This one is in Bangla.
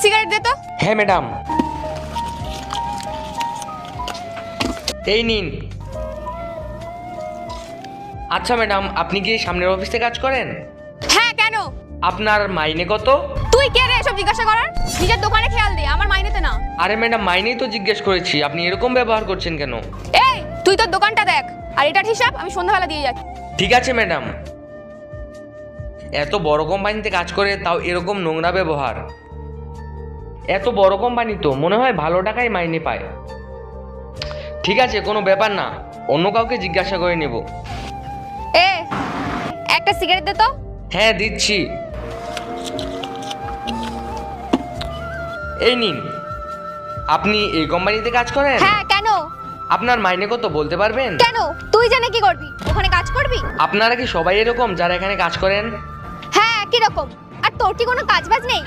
সিগারেট দে তো। হ্যাঁ ম্যাডাম, এই নিন। আচ্ছা ম্যাডাম, আপনি কি সামনের অফিসে কাজ করেন? হ্যাঁ, কেন? আপনার মাইনে কত? তুই কে রে এসব জিজ্ঞাসা করার? নিজের দোকানে খেয়াল দে, আমার মাইনেতে না। আরে ম্যাডাম, মাইনেই তো জিজ্ঞেস করেছি, আপনি এরকম ব্যবহার করছেন কেন? এই, তুই তোর দোকানটা দেখ, আর এটার হিসাব আমি সন্ধ্যাবেলা দিয়ে যাচ্ছি। ঠিক আছে ম্যাডাম। এত বড় কোম্পানিতে কাজ করে তাও এরকম নোংরা ব্যবহার। এত বড় কোম্পানি তো মনে হয় ভালো টাকায় মাইনে পায়। ঠিক আছে, কোনো ব্যাপার না, অন্য কাউকে জিজ্ঞাসা করে নেব। এ, একটা সিগারেট দে তো। হ্যাঁ দিচ্ছি, এই নিন। আপনি এই কোম্পানিতে কাজ করেন? হ্যাঁ, কেন? আপনার মাইনে কত বলতে পারবেন? কেন? তুই জানে কি করবি? ওখানে কাজ করবি? আপনারা কি সবাই এরকম যারা এখানে কাজ করেন? হ্যাঁ, একই রকম। আর তোর কি কোনো কাজ বাজ নেই?